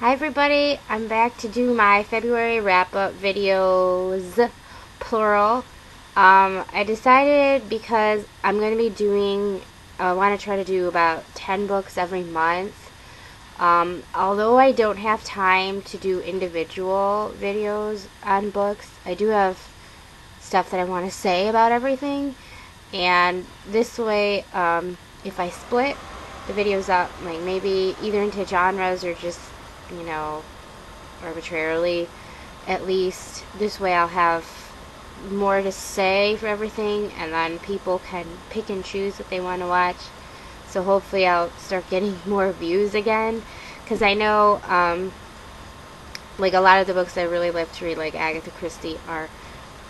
Hi everybody, I'm back to do my February wrap-up videos, plural. I decided because I'm going to be doing, I want to try to do about 10 books every month. Although I don't have time to do individual videos on books, I do have stuff that I want to say about everything. And this way, if I split the videos up, like maybe either into genres or just, arbitrarily, at least this way I'll have more to say for everything, and then people can pick and choose what they want to watch. So hopefully I'll start getting more views again, because I know like a lot of the books I really love to read, like Agatha Christie, are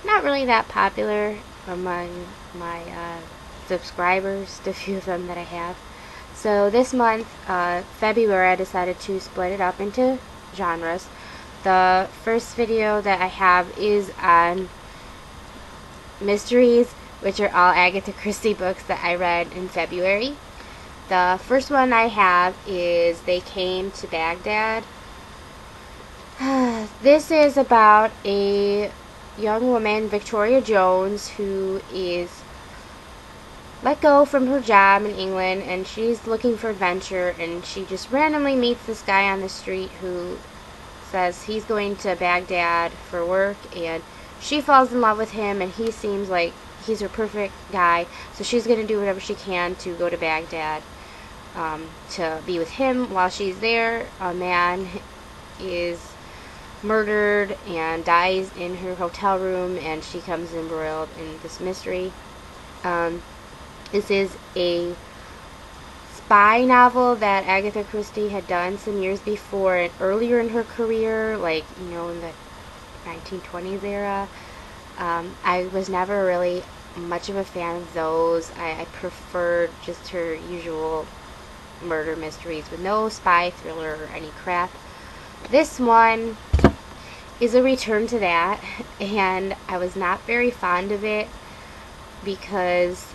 not really that popular among my subscribers, the few of them that I have. So this month, February, I decided to split it up into genres. The first video that I have is on mysteries, which are all Agatha Christie books that I read in February. The first one I have is They Came to Baghdad. This is about a young woman, Victoria Jones, who is let go from her job in England, and she's looking for adventure, and she just randomly meets this guy on the street who says he's going to Baghdad for work, and she falls in love with him, and he seems like he's her perfect guy, so she's going to do whatever she can to go to Baghdad to be with him. While she's there, a man is murdered and dies in her hotel room, and she comes embroiled in this mystery. This is a spy novel that Agatha Christie had done some years before and earlier in her career, like, in the 1920s era. I was never really much of a fan of those. I preferred just her usual murder mysteries with no spy thriller or any crap. This one is a return to that, and I was not very fond of it because,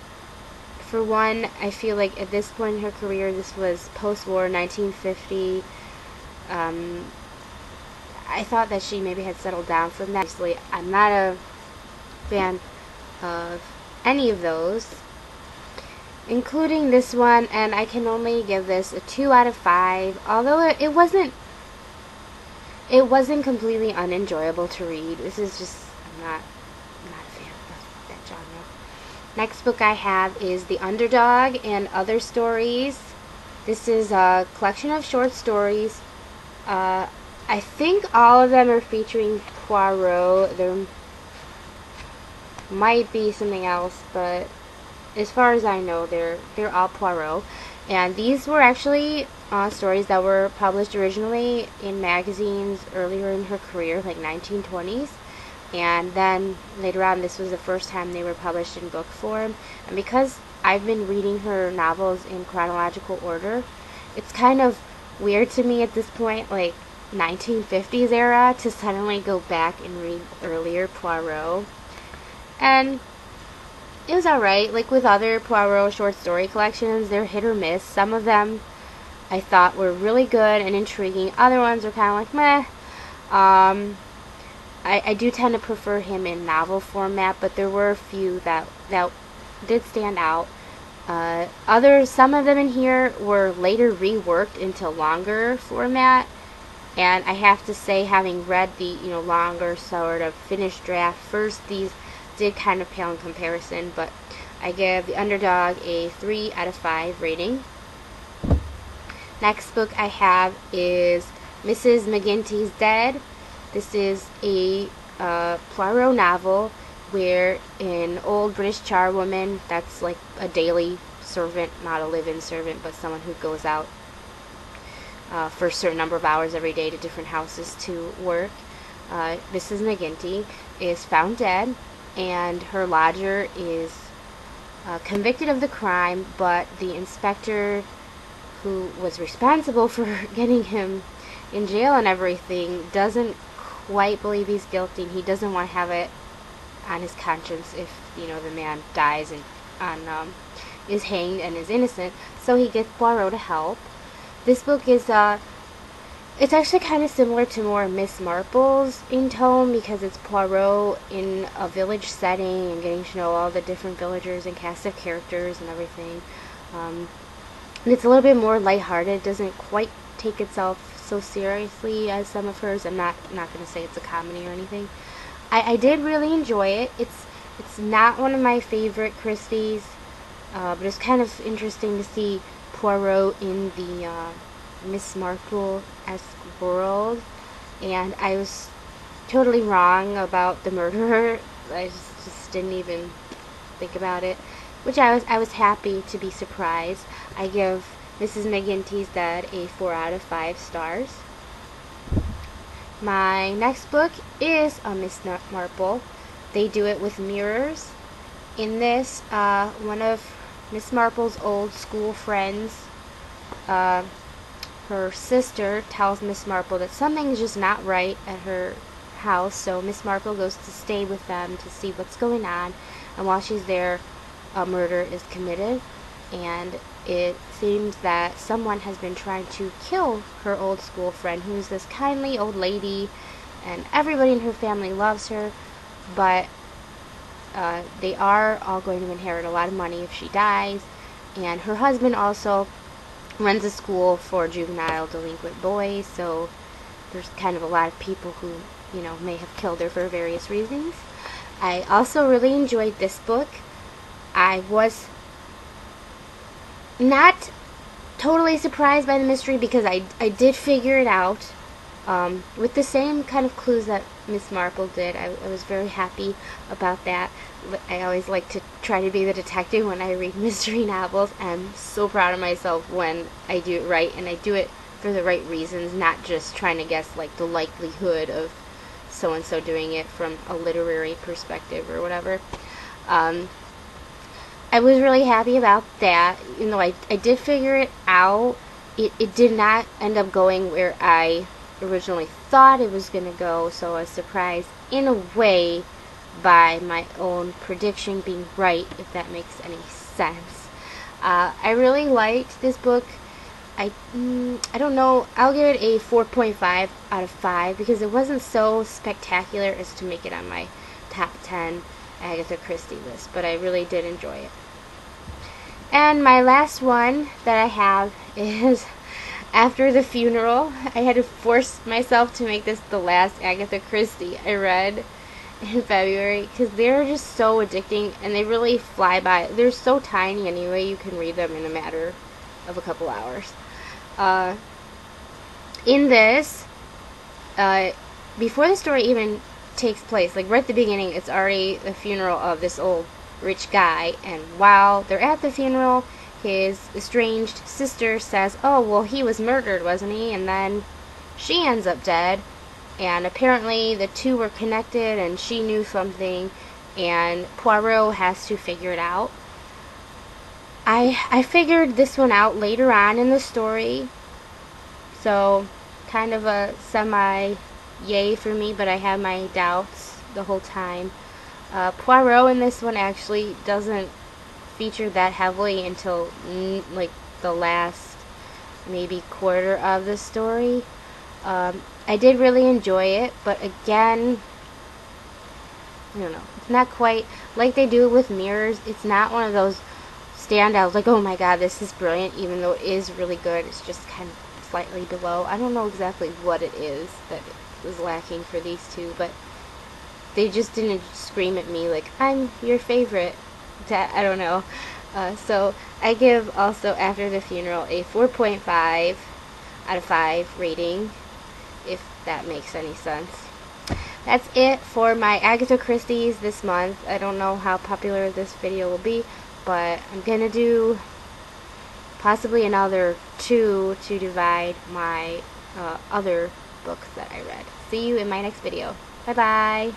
for one, I feel like at this point in her career, this was post-war, 1950. I thought that she maybe had settled down from that. Obviously, I'm not a fan of any of those, including this one, and I can only give this a 2 out of 5, although it wasn't completely unenjoyable to read. This is just, I'm not a fan of that genre. Next book I have is The Underdog and Other Stories. This is a collection of short stories. I think all of them are featuring Poirot. There might be something else, but as far as I know, they're all Poirot. And these were actually stories that were published originally in magazines earlier in her career, like 1920s. And then later on, this was the first time they were published in book form. And because I've been reading her novels in chronological order, it's kind of weird to me at this point, like 1950s era, to suddenly go back and read earlier Poirot. And it was alright. Like with other Poirot short story collections, they're hit or miss. Some of them I thought were really good and intriguing. Other ones are kind of like meh. I do tend to prefer him in novel format, but there were a few that did stand out. Some of them in here were later reworked into longer format, and I have to say, having read the longer sort of finished draft first, these did kind of pale in comparison, but I give The Underdog a 3 out of 5 rating. Next book I have is Mrs. McGinty's Dead. This is a Poirot novel where an old British charwoman, that's like a daily servant, not a live-in servant, but someone who goes out for a certain number of hours every day to different houses to work. Mrs. McGinty is found dead, and her lodger is convicted of the crime, but the inspector who was responsible for getting him in jail and everything doesn't quite believe he's guilty, and he doesn't want to have it on his conscience if the man dies and is hanged and is innocent, so he gets Poirot to help. This book is It's actually kind of similar to more Miss Marple's in tone, because it's Poirot in a village setting and getting to know all the different villagers and cast of characters and everything. And it's a little bit more lighthearted. It doesn't quite take itself so seriously as some of hers. I'm not going to say it's a comedy or anything. I did really enjoy it. It's not one of my favorite Christies, but it's kind of interesting to see Poirot in the Miss Marple-esque world, and I was totally wrong about the murderer. I just didn't even think about it, which I was happy to be surprised. I give Mrs. McGinty's Dead a 4 out of 5 stars. My next book is a Miss Marple. They do it with mirrors. In this, one of Miss Marple's old school friends, her sister, tells Miss Marple that something's just not right at her house, so Miss Marple goes to stay with them to see what's going on, and while she's there, a murder is committed, and it seems that someone has been trying to kill her old school friend, who's this kindly old lady, and everybody in her family loves her, but they are all going to inherit a lot of money if she dies, and her husband also runs a school for juvenile delinquent boys, so there's kind of a lot of people who, you know, may have killed her for various reasons. I also really enjoyed this book. I was not totally surprised by the mystery, because I did figure it out with the same kind of clues that Miss Marple did. I was very happy about that. I always like to try to be the detective when I read mystery novels. I'm so proud of myself when I do it right, and I do it for the right reasons, not just trying to guess like the likelihood of so-and-so doing it from a literary perspective or whatever. I was really happy about that. Even though I did figure it out, it did not end up going where I originally thought it was going to go, so I was surprised in a way by my own prediction being right, if that makes any sense. I really liked this book. I don't know, I'll give it a 4.5 out of 5, because it wasn't so spectacular as to make it on my top 10 Agatha Christie list, but I really did enjoy it. And my last one that I have is After the Funeral. I had to force myself to make this the last Agatha Christie I read in February, because they're just so addicting, and they really fly by. They're so tiny anyway, you can read them in a matter of a couple hours. In this, before the story even takes place, like right at the beginning, it's already the funeral of this old rich guy, and while they're at the funeral, his estranged sister says, oh, well, he was murdered, wasn't he? And then she ends up dead, and apparently the two were connected, and she knew something, and Poirot has to figure it out. I figured this one out later on in the story, so kind of a semi-yay for me, but I had my doubts the whole time. Poirot in this one actually doesn't feature that heavily until like the last maybe quarter of the story. I did really enjoy it, but again, I don't know, it's not quite like they do with Mirrors. It's not one of those standouts like, oh my god, this is brilliant, even though it is really good. It's just kind of slightly below. I don't know exactly what it is that was lacking for these two, but they just didn't scream at me like, I'm your favorite. I don't know. So I give also After the Funeral a 4.5 out of 5 rating, if that makes any sense. That's it for my Agatha Christie's this month. I don't know how popular this video will be, but I'm gonna do possibly another 2 to divide my other books that I read. See you in my next video. Bye bye.